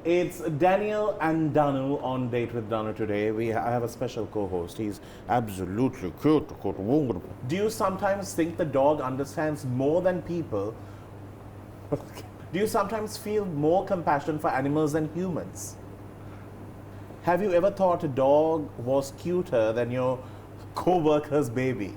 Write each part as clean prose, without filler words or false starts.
It's Daniel and Danu on Date with Danu today. I have a special co-host. He's absolutely cute. Do you sometimes think the dog understands more than people? Do you sometimes feel more compassion for animals than humans? Have you ever thought a dog was cuter than your co-worker's baby?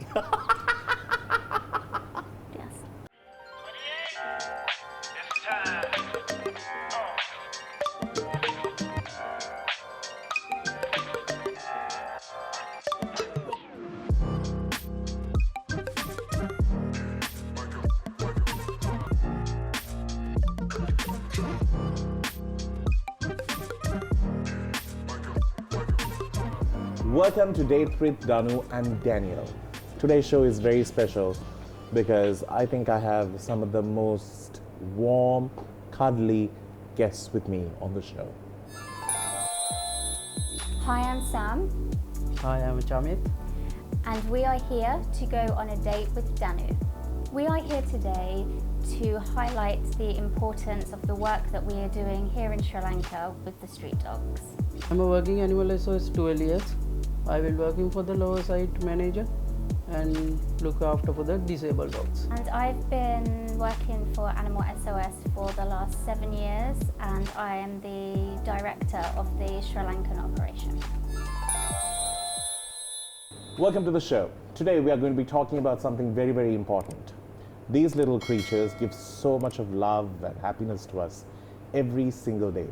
Welcome to Date with Danu and Daniel. Today's show is very special because I think I have some of the most warm, cuddly guests with me on the show. Hi, I'm Sam. Hi, I'm Chamith. And we are here to go on a date with Danu. We are here today to highlight the importance of the work that we are doing here in Sri Lanka with the street dogs. I'm a working animal SOS 12 years. I will working for the lower site manager and look after for the disabled dogs. And I've been working for Animal SOS for the last 7 years, and I am the director of the Sri Lankan operation. Welcome to the show. Today we are going to be talking about something very, very important. These little creatures give so much of love and happiness to us every single day.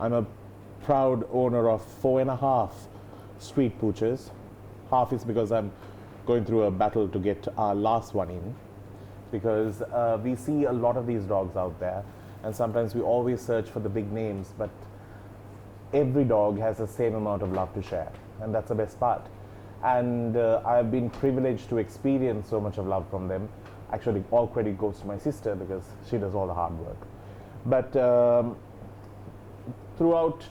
I'm a proud owner of 4.5 street poochers. Half is because I'm going through a battle to get our last one in, because we see a lot of these dogs out there, and sometimes we always search for the big names, but every dog has the same amount of love to share, and that's the best part. And I've been privileged to experience so much of love from them. Actually, all credit goes to my sister because she does all the hard work. But throughout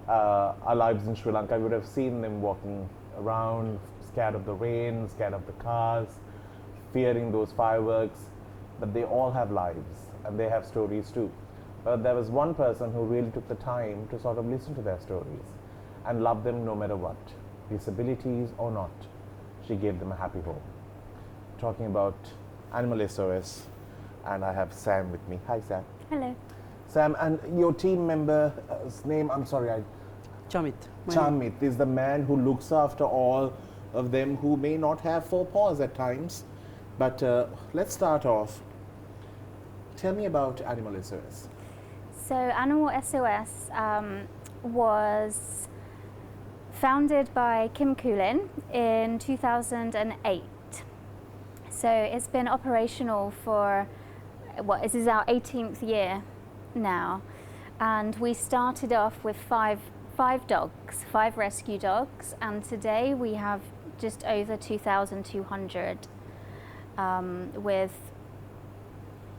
our lives in Sri Lanka, I would have seen them walking around, scared of the rain, scared of the cars, fearing those fireworks, but they all have lives and they have stories too. But there was one person who really took the time to sort of listen to their stories and love them no matter what, disabilities or not. She gave them a happy home. Talking about Animal SOS, and I have Sam with me. Hi, Sam. Hello. Sam, and your team member's name, I'm sorry, Chamith. Chamith is the man who looks after all of them who may not have 4 paws at times. But let's start off. Tell me about Animal SOS. So Animal SOS was founded by Kim Kulin in 2008. So it's been operational for, this is our 18th year now. And we started off with five dogs, 5 rescue dogs, and today we have just over 2,200 with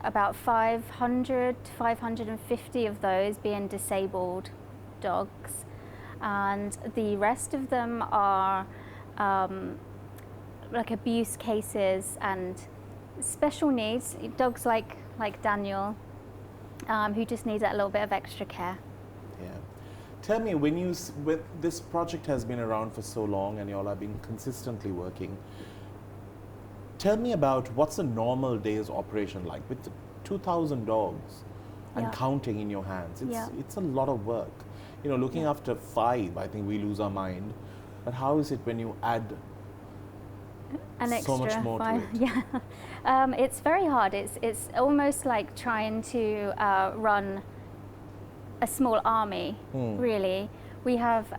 about 500 to 550 of those being disabled dogs, and the rest of them are like abuse cases and special needs dogs like Daniel, who just needs a little bit of extra care. Yeah. Tell me, when this project has been around for so long and you all have been consistently working, tell me about what's a normal day's operation like with 2,000 dogs and counting in your hands. It's a lot of work. You know, looking after 5, I think we lose our mind. But how is it when you add so much more to it? Yeah, it's very hard. It's almost like trying to run a small army, really. We have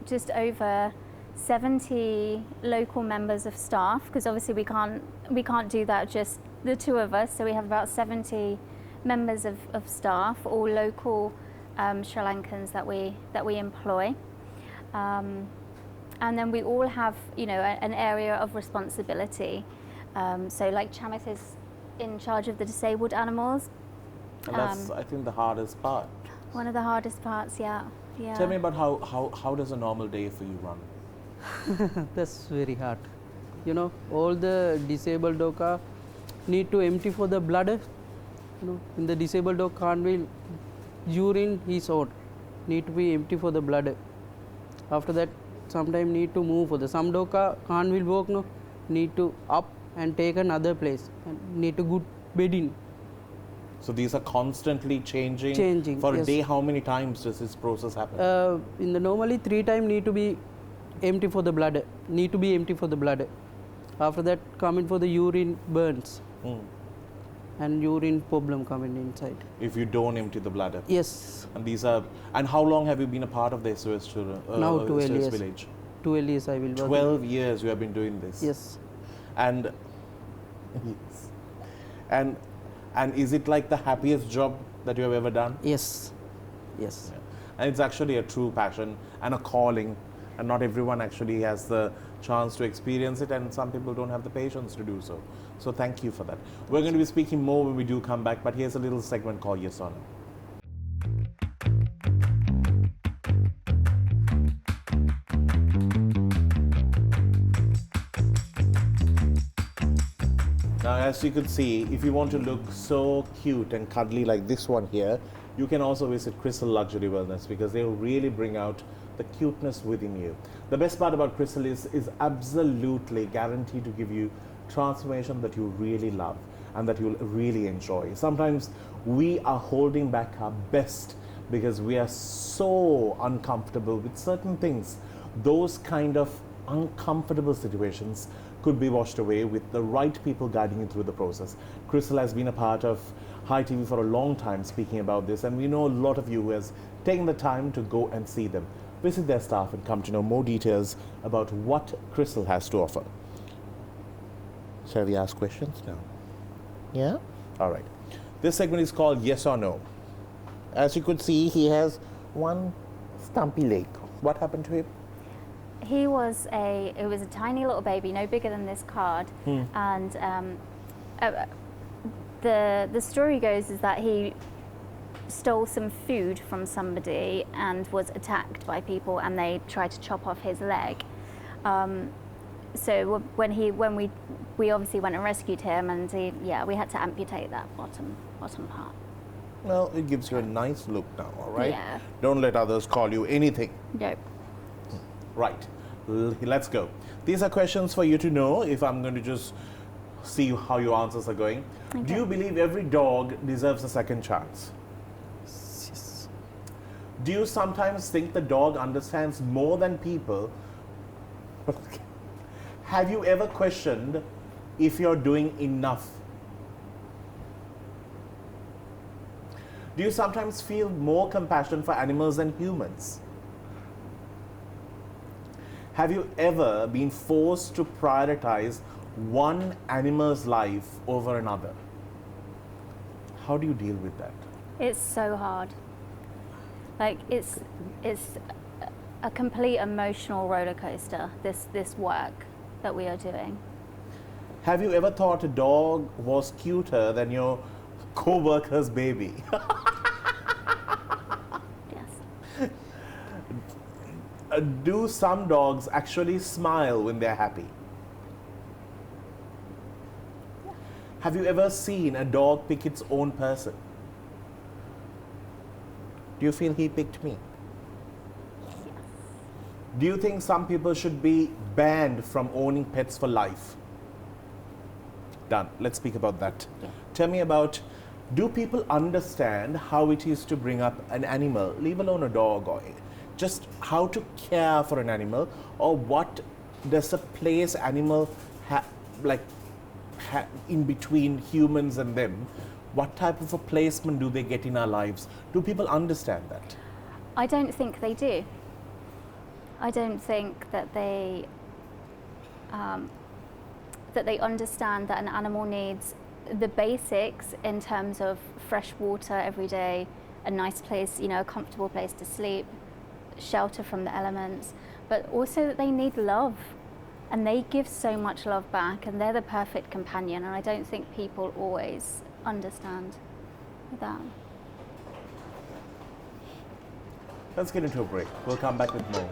just over 70 local members of staff, because obviously we can't do that just the 2 of us. So we have about 70 members of staff, all local Sri Lankans that we employ. And then we all have, an area of responsibility. So like Chamith is in charge of the disabled animals. And that's, I think, the hardest part. One of the hardest parts, yeah. Tell me about how does a normal day for you run? That's very hard. All the disabled dog need to empty for the bladder. In the disabled dog can't be urine is out, need to be empty for the blood. After that, sometime need to move for the some dog can't will walk no, need to up and take another place and need to good bedding. So these are constantly changing. Changing, For a yes. day, how many times does this process happen? In the normally 3 times need to be empty for the blood. Need to be empty for the blood. After that, coming for the urine burns and urine problem coming inside. If you don't empty the bladder. Yes, And these are. And how long have you been a part of the SOS children? Now 12 SOS years. village. 12 years I will work. 12 years you have been doing this. Yes, And yes. And is it like the happiest job that you have ever done? yes, yes. And it's actually a true passion and a calling, and not everyone actually has the chance to experience it, and some people don't have the patience to do so. So thank you for that. We're going to be speaking more when we do come back, but here's a little segment called Yes or No. Now, as you could see, if you want to look so cute and cuddly like this one here, you can also visit Crystal Luxury Wellness, because they will really bring out the cuteness within you. The best part about Crystal is absolutely guaranteed to give you transformation that you really love and that you'll really enjoy. Sometimes we are holding back our best because we are so uncomfortable with certain things. Those kind of uncomfortable situations could be washed away with the right people guiding you through the process. Crystal has been a part of Hi TV for a long time speaking about this, and we know a lot of you who has taken the time to go and see them, visit their staff, and come to know more details about what Crystal has to offer. Shall we ask questions now? Yeah? All right. This segment is called Yes or No. As you could see, he has one stumpy leg. What happened to him? It was a tiny little baby, no bigger than this card, and the story goes is that he stole some food from somebody and was attacked by people, and they tried to chop off his leg. So when we obviously went and rescued him, and we had to amputate that bottom part. Well, it gives you a nice look now, all right? Yeah. Don't let others call you anything. Nope. Right. Let's go. These are questions for you to know if I'm going to just see how your answers are going. Okay. Do you believe every dog deserves a second chance? Yes. Do you sometimes think the dog understands more than people? Have you ever questioned if you're doing enough? Do you sometimes feel more compassion for animals than humans? Have you ever been forced to prioritize one animal's life over another? How do you deal with that? It's so hard. Like it's a complete emotional roller coaster. This work that we are doing. Have you ever thought a dog was cuter than your co-worker's baby? Yes. Do some dogs actually smile when they're happy? Have you ever seen a dog pick its own person? Do you feel he picked me? Yes. Do you think some people should be banned from owning pets for life? Done. Let's speak about that. Yeah. Tell me about, do people understand how it is to bring up an animal, leave alone a dog, or just how to care for an animal, or what does a place animal in between humans and them? What type of a placement do they get in our lives? Do people understand that? I don't think they do. I don't think that they understand that an animal needs the basics in terms of fresh water every day, a nice place, a comfortable place to sleep, shelter from the elements, but also that they need love, and they give so much love back, and they're the perfect companion, and I don't think people always understand that. Let's get into a break. We'll come back with more.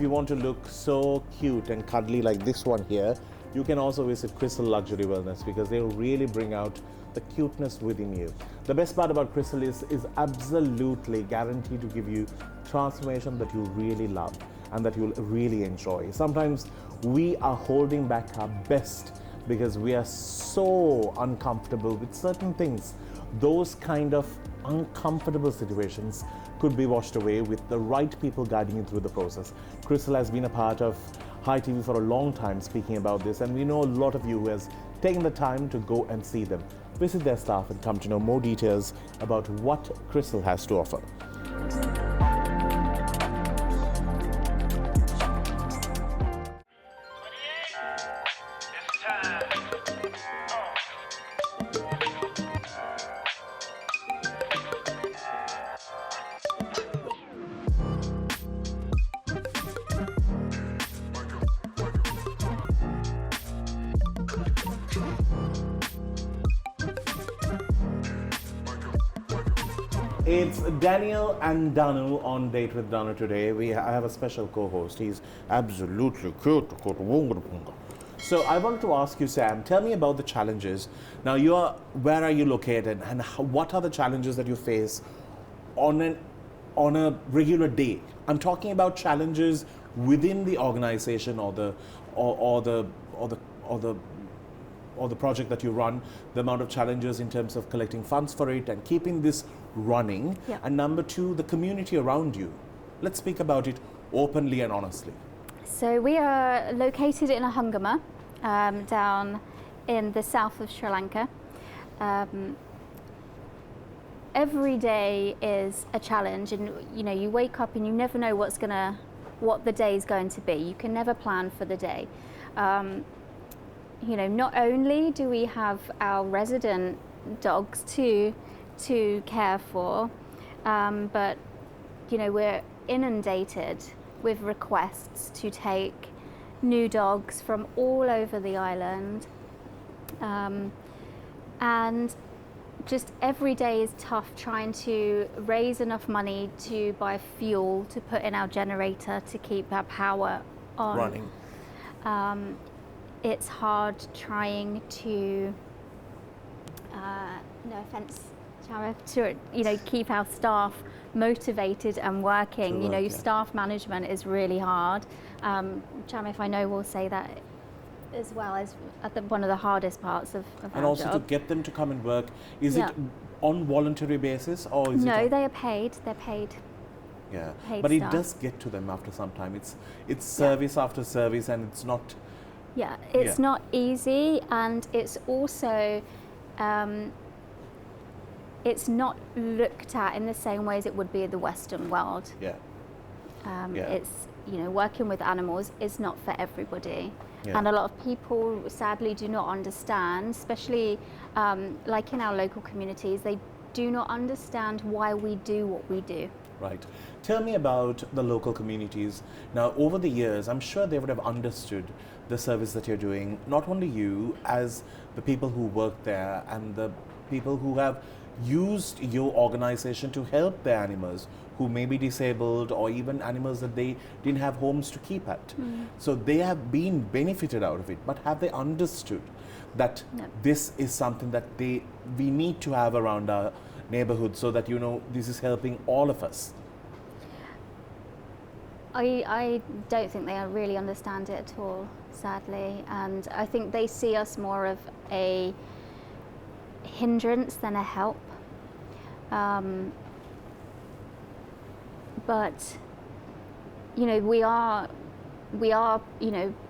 if you want to look so cute and cuddly like this one here, you can also visit Crystal Luxury Wellness because they'll really bring out the cuteness within you. The best part about Crystal is absolutely guaranteed to give you transformation that you really love and that you'll really enjoy. Sometimes we are holding back our best because we are so uncomfortable with certain things. Those kind of uncomfortable situations could be washed away with the right people guiding you through the process. Crystal has been a part of Hi TV for a long time speaking about this, and we know a lot of you who has taken the time to go and see them. Visit their staff and come to know more details about what Crystal has to offer. It's Daniel and Danu on Date with Danu today. I have a special co-host. He's absolutely cute. So I wanted to ask you, Sam, tell me about the challenges. Now, where are you located, and what are the challenges that you face on a regular day? I'm talking about challenges within the organization or the project that you run, the amount of challenges in terms of collecting funds for it and keeping this running. Yep. And number two, the community around you. Let's speak about it openly and honestly. So we are located in a hungama down in the south of Sri Lanka. Every day is a challenge, and you wake up and you never know what the day is going to be. You can never plan for the day. Not only do we have our resident dogs to care for, but we're inundated with requests to take new dogs from all over the island, and just every day is tough trying to raise enough money to buy fuel to put in our generator to keep our power on. Running. It's hard trying to, no offense, Chamith, to keep our staff motivated and working. To work, yeah. Staff management is really hard. Chamith, I know, will say that as well as one of the hardest parts of And our also job. to get them to come and work. Is Yeah. it on voluntary basis or is it? No, on- they are paid. They're paid. Yeah, paid but staff. it does get to them after some time. It's service after service, and it's not. Yeah, it's Yeah. not easy, and it's also it's not looked at in the same way as it would be in the Western world. Yeah. Yeah. It's working with animals is not for everybody, Yeah. and a lot of people sadly do not understand, especially like in our local communities, they do not understand why we do what we do. Right. Tell me about the local communities. Now, over the years, I'm sure they would have understood the service that you're doing, not only you, as the people who work there and the people who have used your organization to help their animals who may be disabled, or even animals that they didn't have homes to keep at. So they have been benefited out of it, but have they understood that No. this is something that we need to have around our neighborhood, so that this is helping all of us? I don't think they really understand it at all, sadly, and I think they see us more of a hindrance than a help. But we are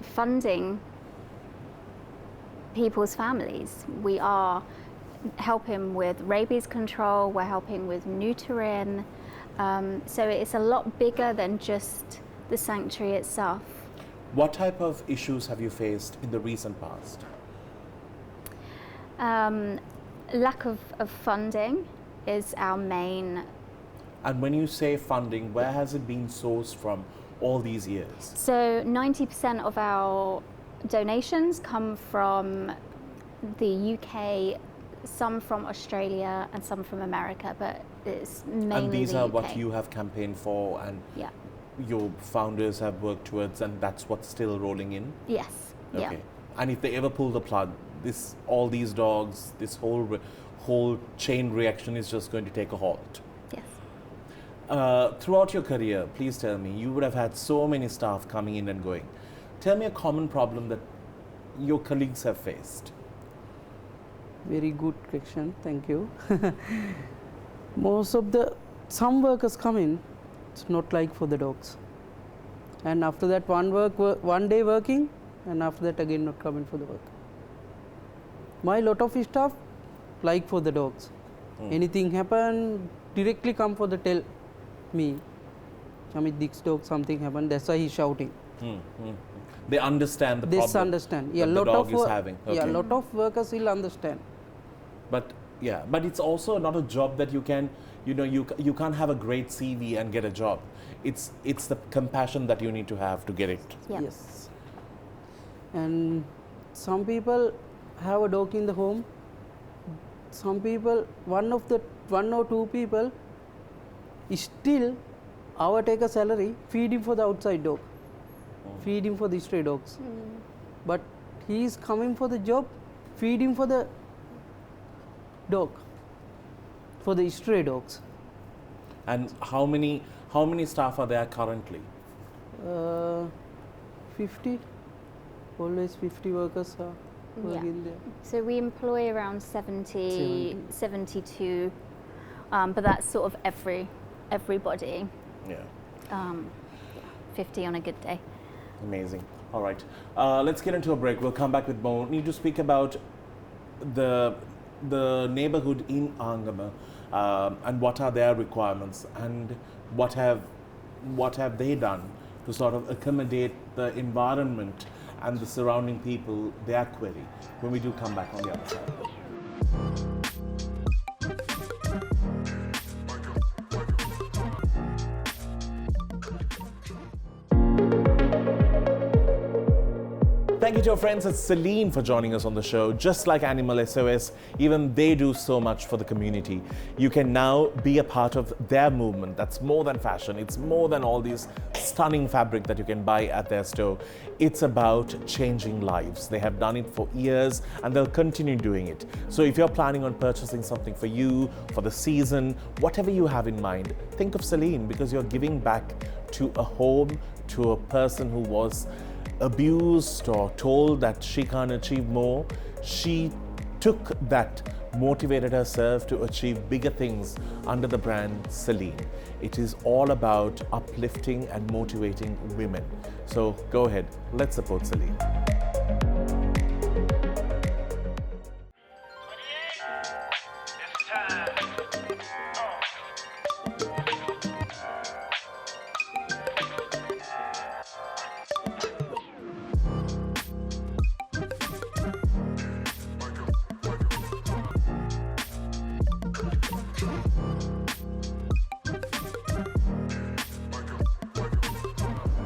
funding people's families. We are helping with rabies control, we're helping with neutering, so it's a lot bigger than just the sanctuary itself. What type of issues have you faced in the recent past? Lack of funding is our main. And when you say funding, where has it been sourced from all these years? So 90% of our donations come from the UK, some from Australia and some from America, but it's mainly And these the are UK. what you have campaigned for, and Yeah. your founders have worked towards, and that's what's still rolling in? Yes. Okay. Yeah. And if they ever pull the plug, all these dogs, this whole chain reaction is just going to take a halt. Yes. Throughout your career, please tell me, you would have had so many staff coming in and going. Tell me a common problem that your colleagues have faced. Very good question, thank you. Some workers come in, it's not like for the dogs. And after that one day working, and after that again not coming for the work. My lot of staff like for the dogs. Anything happen, directly come for the tell me. Chamith, this dog, something happened, that's why he's shouting. They understand the They problem understand. that the dog is having. Yeah, Okay. lot of workers will understand. But it's also not a job that you can, you can't have a great CV and get a job. It's the compassion that you need to have to get it. Yeah. Yes. And some people have a dog in the home. Some people, one or two people, still take a salary, feed him for the outside dog, feed him for the stray dogs. But he is coming for the job, feed him for the dog, for the stray dogs. And how many staff are there currently? 50, always 50 workers are working there. So we employ around 72, but that's sort of everybody. Yeah. 50 on a good day. Amazing. All right. Let's get into a break. We'll come back with more. Need to speak about the neighborhood in Angama and what are their requirements and what have they done to sort of accommodate the environment and the surrounding people, their query, when we do come back on the other side. Thank you to our friends at Celine for joining us on the show. Just like Animal SOS, even they do so much for the community. You can now be a part of their movement. That's more than fashion. It's more than all these stunning fabric that you can buy at their store. It's about changing lives. They have done it for years and they'll continue doing it. So if you're planning on purchasing something for you, for the season, whatever you have in mind, think of Celine, because you're giving back to a home, to a person who was abused or told that she can't achieve more. She took that, motivated herself to achieve bigger things under the brand Celine. It is all about uplifting and motivating women. So go ahead, let's support Celine.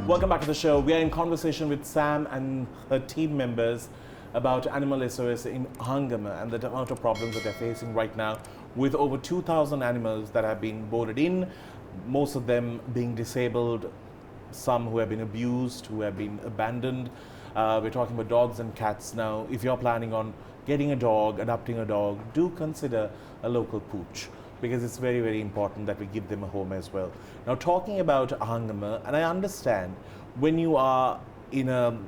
Welcome back to the show. We are in conversation with Sam and her team members about Animal SOS in Angama and the amount of problems that they're facing right now with over 2,000 animals that have been boarded in, most of them being disabled, some who have been abused, who have been abandoned. We're talking about dogs and cats now. If you're planning on getting a dog, adopting a dog, do consider a local pooch, because it's very, very important that we give them a home as well. Now, talking about Angama, and I understand when you are in a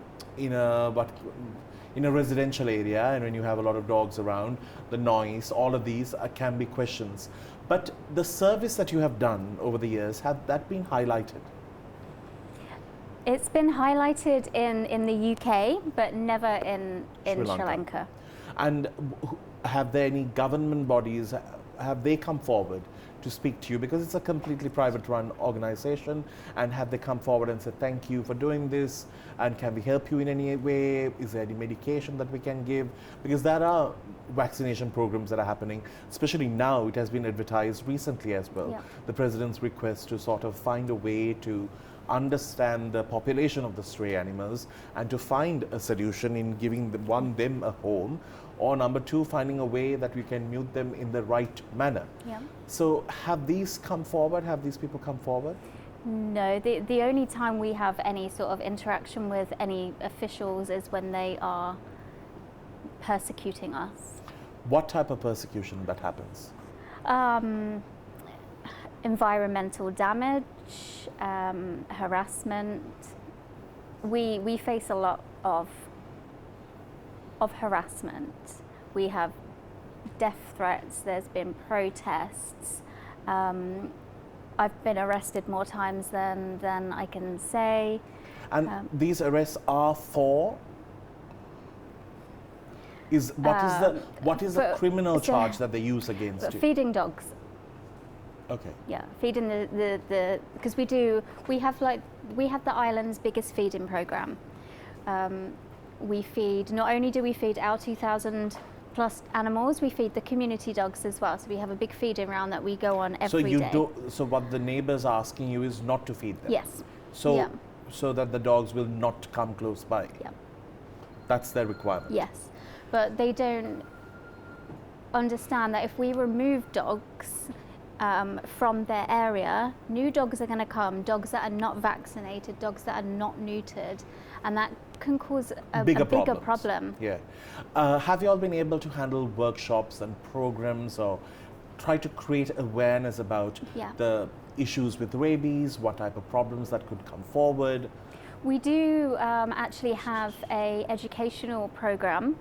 residential area and when you have a lot of dogs around, the noise, all of these can be questions. But the service that you have done over the years, have that been highlighted? It's been highlighted in the UK, but never in Sri Lanka. And have there any government bodies, have they come forward to speak to you? Because it's a completely private run organization, and have they come forward and said, thank you for doing this, and can we help you in any way? Is there any medication that we can give? Because there are vaccination programs that are happening, especially now. It has been advertised recently as well. Yeah. The president's request to sort of find a way to understand the population of the stray animals and to find a solution in giving them a home, or number two, finding a way that we can mute them in the right manner. Yeah. So have these come forward? Have these people come forward? No, the only time we have any sort of interaction with any officials is when they are persecuting us. What type of persecution that happens? Environmental damage, harassment. We face a lot of harassment. We have death threats, there's been protests. I've been arrested more times than I can say. And these arrests are for? What is the criminal charge that they use against you? Feeding dogs. Okay. Yeah, feeding the because we have the island's biggest feeding program. We feed, not only do we feed our 2,000 plus animals, we feed the community dogs as well. So we have a big feeding round that we go on every day. So what the neighbors are asking you is not to feed them? Yes. So that the dogs will not come close by? Yeah. That's their requirement? Yes. But they don't understand that if we remove dogs from their area, new dogs are going to come, dogs that are not vaccinated, dogs that are not neutered, and that can cause a bigger problem. Yeah. Have you all been able to handle workshops and programs or try to create awareness about the issues with rabies, what type of problems that could come forward? We do actually have a educational program.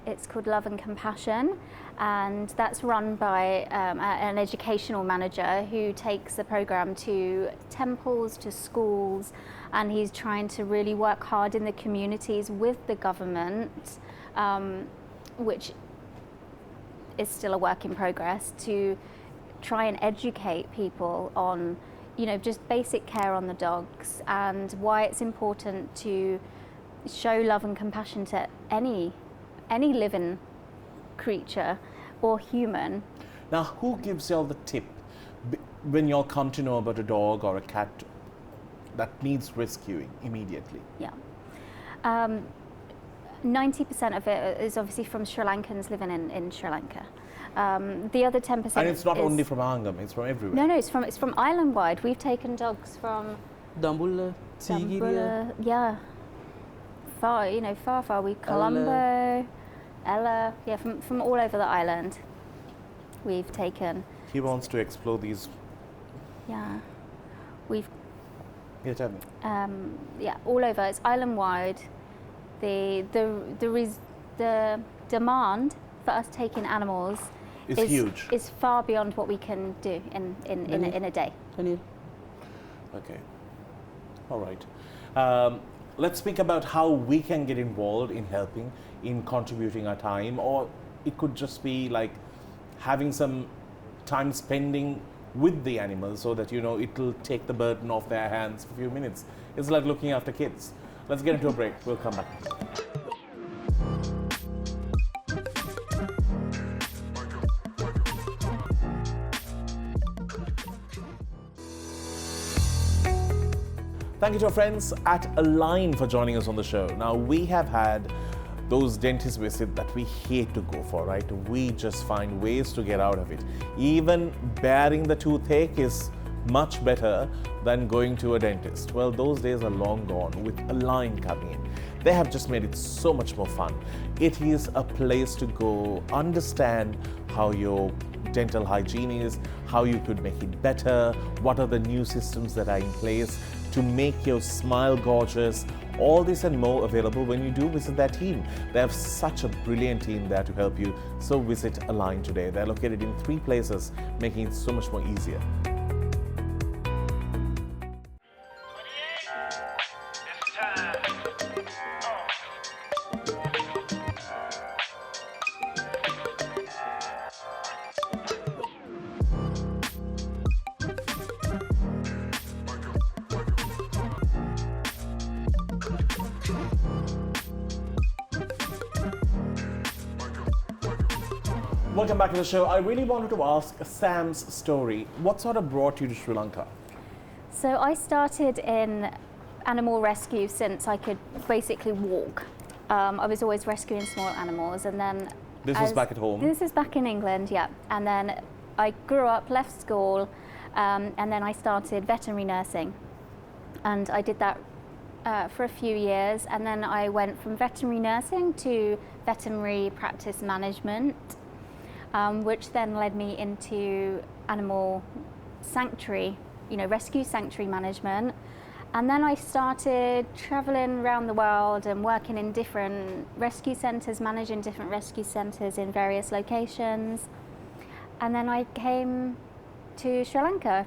It's called Love and Compassion, and that's run by an educational manager who takes the program to temples, to schools, and he's trying to really work hard in the communities with the government, which is still a work in progress, to try and educate people on, just basic care on the dogs and why it's important to show love and compassion to any living creature or human. Now, who gives y'all the tip when y'all come to know about a dog or a cat that needs rescuing immediately? Yeah. 90% of it is obviously from Sri Lankans living in Sri Lanka. The other 10%. And it's not only from Angam, it's from everywhere. No, it's from island wide. We've taken dogs from Dambulla, Dambulla, yeah. Far. We Colombo, Ella, from all over the island. We've taken. He wants to explore these. Yeah, we've. Yeah, tell me. All over. It's island wide. The demand for us taking animals is huge. Is far beyond what we can do in a day. Okay. All right. Let's speak about how we can get involved in helping, in contributing our time, or it could just be like having some time spending with the animals so that, it'll take the burden off their hands for a few minutes. It's like looking after kids. Let's get into a break. We'll come back. Thank you to our friends at Align for joining us on the show. Now, we have had those dentist visits that we hate to go for, right? We just find ways to get out of it. Even bearing the toothache is much better than going to a dentist. Well, those days are long gone with Align coming in. They have just made it so much more fun. It is a place to go understand how your dental hygiene is, how you could make it better, what are the new systems that are in place to make your smile gorgeous. All this and more available when you do visit their team. They have such a brilliant team there to help you. So visit Align today. They're located in 3 places, making it so much more easier. Welcome back to the show. I really wanted to ask Sam's story. What sort of brought you to Sri Lanka? So I started in animal rescue since I could basically walk. I was always rescuing small animals, and then this was back at home? This is back in England, yeah. And then I grew up, left school, And then I started veterinary nursing, and I did that for a few years, and then I went from veterinary nursing to veterinary practice management, which then led me into animal sanctuary, rescue sanctuary management. And then I started traveling around the world and working in different rescue centres, managing different rescue centres in various locations. And then I came to Sri Lanka.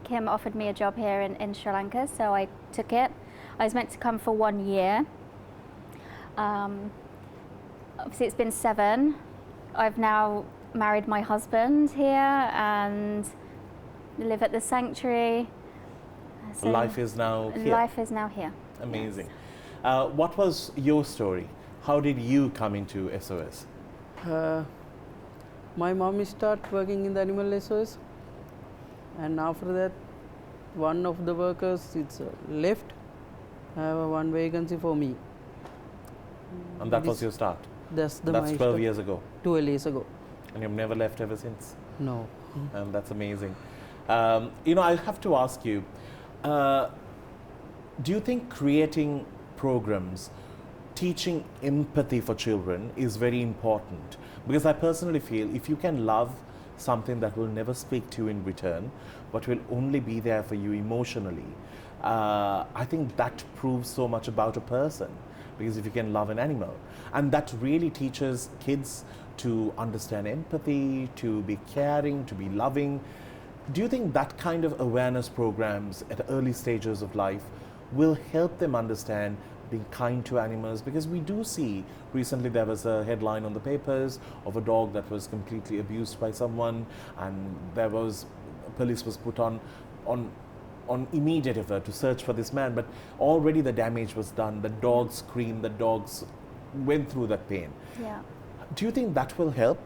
Kim offered me a job here in Sri Lanka, so I took it. I was meant to come for 1 year. Obviously it's been 7. I've now married my husband here and live at the sanctuary. So Life is now here. Life is now here. Amazing. What was your story? How did you come into SOS? My mom started working in the animal SOS, and after that one of the workers left. I have one vacancy for me. And that was your start? That's 12 years ago? 12 years ago. And you've never left ever since? No. And that's amazing. I have to ask you, do you think creating programs, teaching empathy for children is very important? Because I personally feel if you can love something that will never speak to you in return, but will only be there for you emotionally, I think that proves so much about a person. Because if you can love an animal, and that really teaches kids to understand empathy, to be caring, to be loving. Do you think that kind of awareness programs at early stages of life will help them understand being kind to animals? Because we do see, recently there was a headline on the papers of a dog that was completely abused by someone, and police was put on immediate effort to search for this man, but already the damage was done. The dogs screamed, the dogs went through that pain. Yeah. Do you think that will help?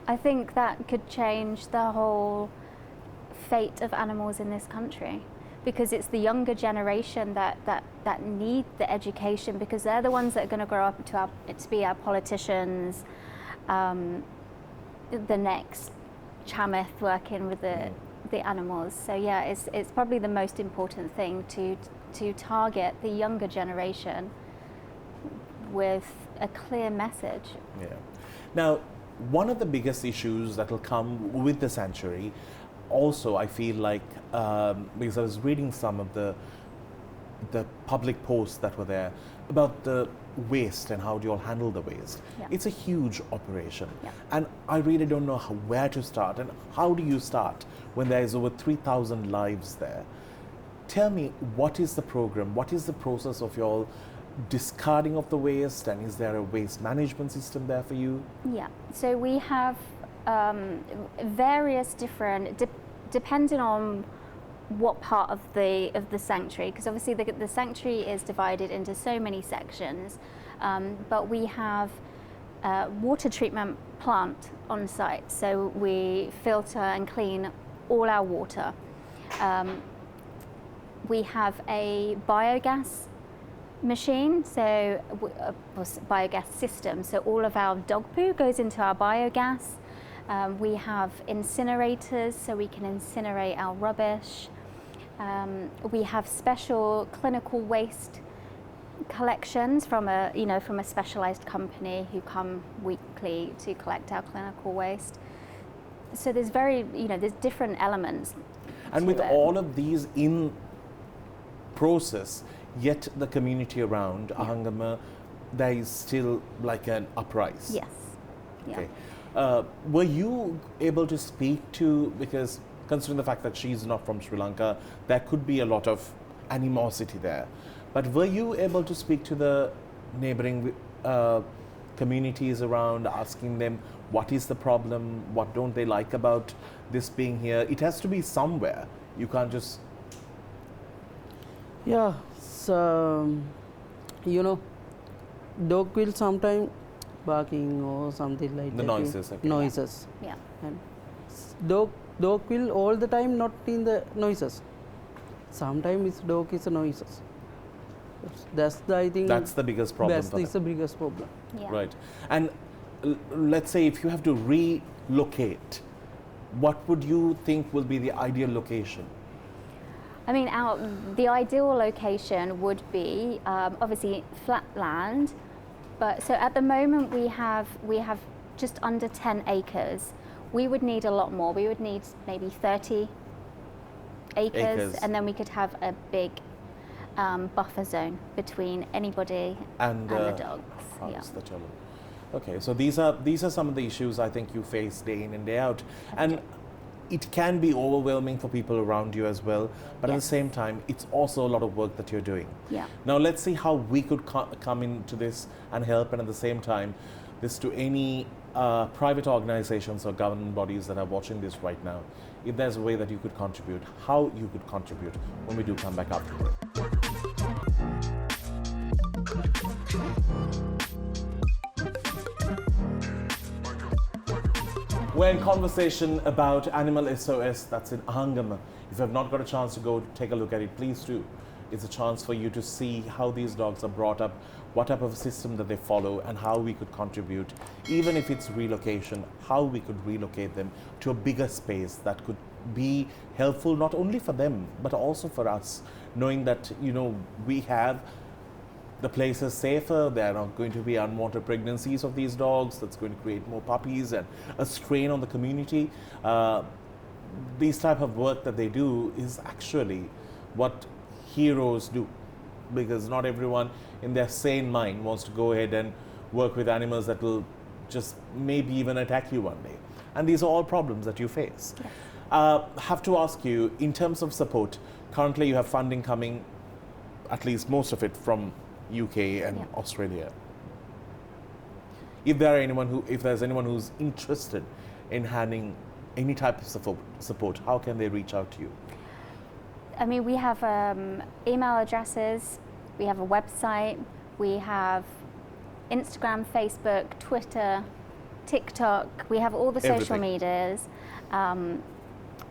I think that could change the whole fate of animals in this country, because it's the younger generation that need the education, because they're the ones that are going to grow up to be our politicians, the next Chamith working with the animals. So yeah, it's probably the most important thing to target the younger generation with a clear message. Yeah. Now, one of the biggest issues that will come with the sanctuary, also I feel like, because I was reading some of the public posts that were there about the waste and how do you all handle the waste. Yeah. It's a huge operation. Yeah. And I really don't know where to start and how do you start when there is over 3,000 lives there. Tell me, what is the program? What is the process of your discarding of the waste, and is there a waste management system there for you? Yeah, so we have various different, depending on what part of the sanctuary, because obviously the sanctuary is divided into so many sections, but we have a water treatment plant on site, so we filter and clean all our water. We have a biogas machine, so a biogas system, so all of our dog poo goes into our biogas. We have incinerators, so we can incinerate our rubbish. We have special clinical waste collections from a specialized company who come weekly to collect our clinical waste. So there's there's different elements. And with all of these in process, yet the community around Ahangama, there is still like an uprise. Yes. Yeah. Okay. Were you able to speak to, because considering the fact that she's not from Sri Lanka, there could be a lot of animosity there. But were you able to speak to the neighboring communities around, asking them what is the problem, what don't they like about this being here? It has to be somewhere. You can't just... Yeah, so, dog will sometimes barking or something like the that. noises. Okay. Noises. Yeah. And dog will all the time not in the noises. Sometimes dog is noises. That's I think that's the biggest problem. That's the biggest problem. Yeah. Right. And let's say if you have to relocate what would you think will be the ideal location? I mean, the ideal location would be obviously flat land, but so at the moment we have just under 10 acres. We would need a lot more. We would need maybe 30 acres, and then we could have a big buffer zone between anybody and the dogs. Yeah. The children. Okay, so these are some of the issues I think you face day in and day out, and it can be overwhelming for people around you as well. But at the same time, it's also a lot of work that you're doing. Yeah. Now let's see how we could come into this and help, and at the same time, this to any private organizations or government bodies that are watching this right now. If there's a way that you could contribute, how you could contribute when we do come back after the break. We're in conversation about Animal SOS that's in Ahangam. If you have not got a chance to go take a look at it, please do. It's a chance for you to see how these dogs are brought up, what type of system that they follow, and how we could contribute, even if it's relocation, how we could relocate them to a bigger space that could be helpful not only for them, but also for us, knowing that, we have the place is safer, there are not going to be unwanted pregnancies of these dogs, that's going to create more puppies and a strain on the community. These type of work that they do is actually what heroes do, because not everyone in their sane mind wants to go ahead and work with animals that will just maybe even attack you one day. And these are all problems that you face. Yes. Have to ask you, in terms of support, currently you have funding coming, at least most of it from UK and Australia. If there's anyone who's interested in having any type of support, how can they reach out to you? I mean, we have email addresses, we have a website, we have Instagram, Facebook, Twitter, TikTok, we have all the social medias.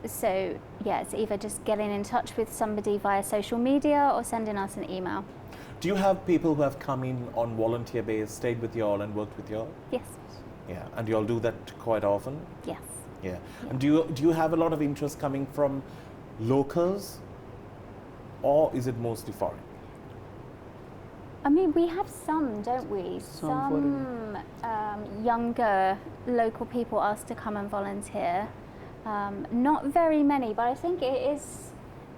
So yeah, it's either just getting in touch with somebody via social media or sending us an email. Do you have people who have come in on volunteer base, stayed with you all and worked with you all? Yes. Yeah, and you all do that quite often? Yes. Yeah. And do you have a lot of interest coming from locals, or is it mostly foreign? I mean, we have some, don't we? Some younger local people asked to come and volunteer. Not very many, but I think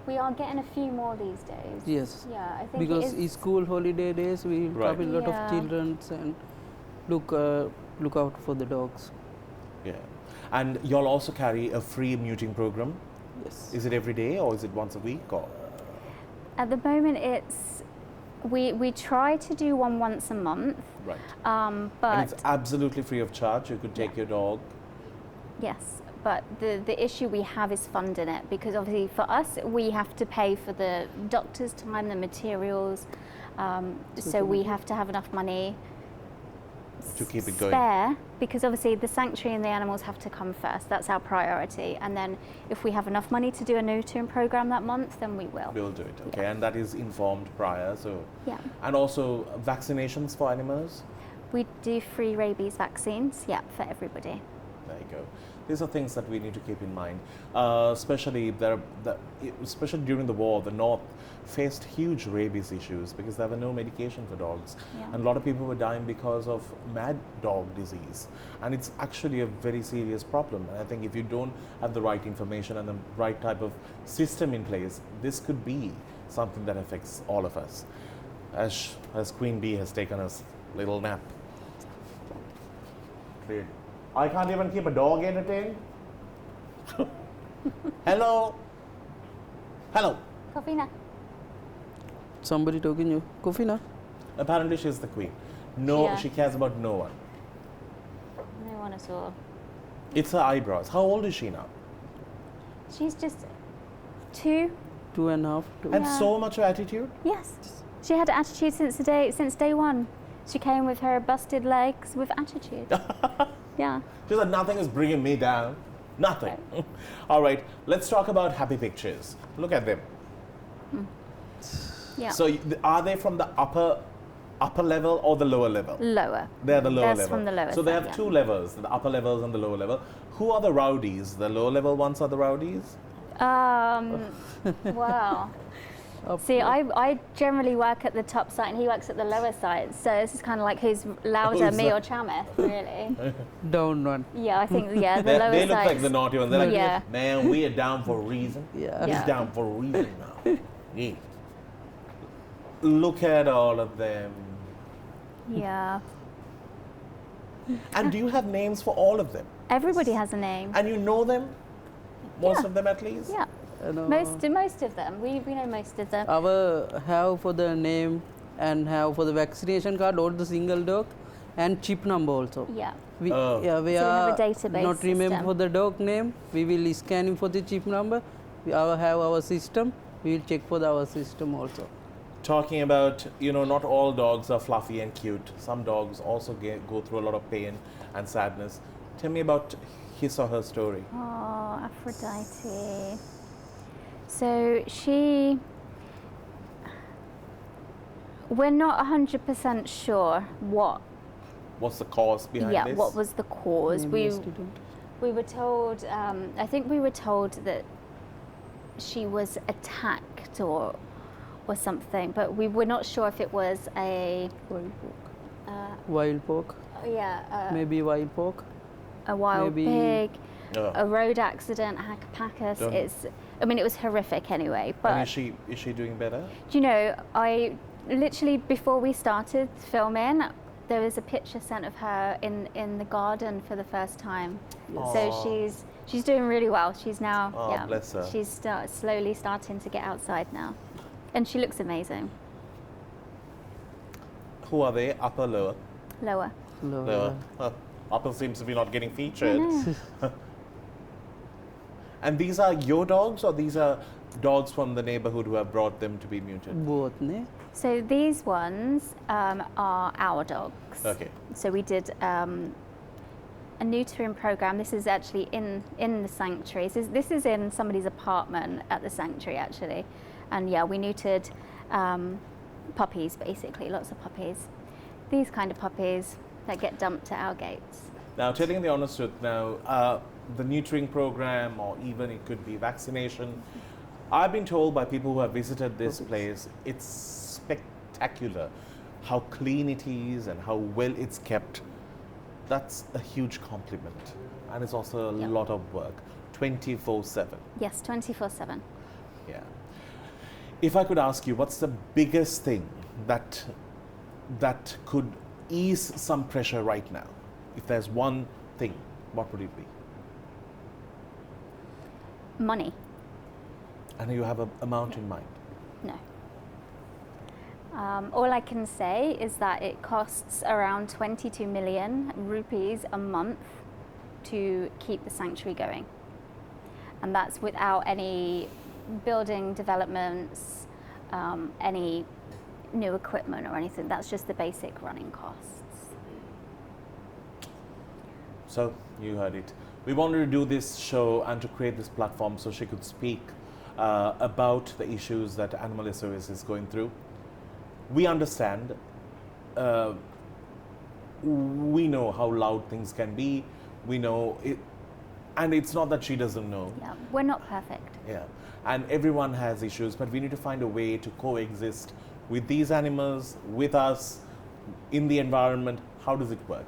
we are getting a few more these days. Yes. Yeah, I think because it's school holiday days, we have a lot of children and look out for the dogs. Yeah. And you'll also carry a free muting program? Yes. Is it every day or is it once a week? Or? At the moment, we try to do one once a month. Right. But and it's absolutely free of charge. You could take your dog. Yes, but the issue we have is funding it, because obviously for us we have to pay for the doctor's time, the materials, so we have to have enough money to keep it going. Spare, because obviously the sanctuary and the animals have to come first. That's our priority, and then if we have enough money to do a neutering program that month, then we will. We'll do it. Okay, and that is informed prior. So yeah. And also vaccinations for animals. We do free rabies vaccines. Yeah, for everybody. There you go. These are things that we need to keep in mind, especially especially during the war. The North faced huge rabies issues because there were no medication for dogs, and a lot of people were dying because of mad dog disease, and it's actually a very serious problem. And I think if you don't have the right information and the right type of system in place, this could be something that affects all of us. As Queen Bee has taken a little nap. I can't even keep a dog entertained. Hello. Hello. Kofina. Somebody talking you. Kofina. Apparently she's the queen. No, Yeah. she cares about no one. No one at all. It's her eyebrows. How old is she now? She's just 2. 2.5. And so much attitude? Yes. She had attitude since day one. She came with her busted legs with attitude. Yeah. She said, nothing is bringing me down. Nothing. Right. All right, let's talk about happy pictures. Look at them. Yeah. So are they from the upper upper level or the lower level? Lower. They're the lower That's level. from the lower So they side, have yeah. two levels, the upper levels and the lower level. Who are the rowdies? The lower level ones are the rowdies? Wow. See, I generally work at the top side and he works at the lower side. So this is kind of like who's louder, Who's me that? or Chamith, really. Down one. Yeah, I think, yeah, the lower They look like side's- the naughty ones. They're like, Yeah. man, we are down for a reason. Yeah. He's Yeah. down for a reason now. Yeah. Look at all of them. Yeah. And do you have names for all of them? Everybody has a name. And you know them? Most Yeah. of them at least? Yeah. Most of them. We know most of them. Our have for the name and have for the vaccination card or the single dog and chip number also. Yeah. We, Oh. yeah, we So we are have a database not remember system. for the dog name. We will scan for the chip number. We have our system. We will check for our system also. Talking about, not all dogs are fluffy and cute. Some dogs also go through a lot of pain and sadness. Tell me about his or her story. Oh, Aphrodite. So we're not 100% sure What's the cause behind this? what was the cause. We were told, I think we were told that she was attacked or something, but we were not sure if it was a Wild pork. Maybe wild pork. a wild Maybe- pig, Oh. a road accident, Hacapacus. Don't- It was horrific anyway. And But is she doing better? do you know, I literally before we started filming, there was a picture sent of her in the garden for the first time. So Aw. she's doing really well. She's now Oh, bless her. she's slowly starting to get outside now, and she looks amazing. Who are they? Upper, lower? Lower. Lower. Huh. Upper seems to be not getting featured. And these are your dogs, or these are dogs from the neighborhood who have brought them to be muted? Both, ne? So these ones are our dogs. Okay. So we did a neutering program. This is actually in the sanctuary. This is in somebody's apartment at the sanctuary actually, and yeah, we neutered puppies basically, lots of puppies. These kind of puppies that get dumped at our gates. Now, telling the honest truth, now, the neutering program, or even it could be vaccination, I've been told by people who have visited this place, it's spectacular how clean it is and how well it's kept. That's a huge compliment. And it's also a Yep. lot of work, 24/7. Yes, 24/7. Yeah. If I could ask you, what's the biggest thing that could ease some pressure right now? If there's one thing, what would it be? Money. And you have an amount in mind. No. All I can say is that it costs around 22 million rupees a month to keep the sanctuary going. And that's without any building developments, any new equipment or anything. That's just the basic running costs. So, you heard it. We wanted to do this show and to create this platform so she could speak about the issues that Animal SOS is going through. We understand, we know how loud things can be, we know it, and it's not that she doesn't know. Yeah, we're not perfect. Yeah, and everyone has issues, but we need to find a way to coexist with these animals, with us, in the environment. How does it work?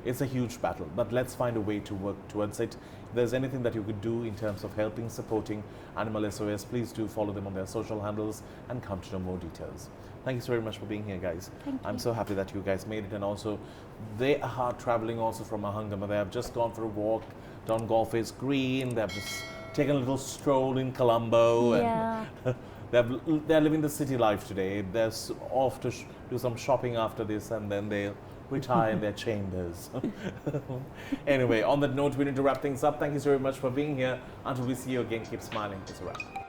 It's a huge battle, but let's find a way to work towards it. If there's anything that you could do in terms of helping, supporting Animal SOS, please do follow them on their social handles and come to know more details. Thank you so very much for being here, guys. Thank I'm you. so happy that you guys made it, and also they are traveling also from Ahangama. They have just gone for a walk down Golface Green. They have just taken a little stroll in Colombo. Yeah. And they're living the city life today. They're off to do some shopping after this, and then they'll retire in their chambers. Anyway, on that note, we need to wrap things up. Thank you so very much for being here. Until we see you again, keep smiling. It's a wrap.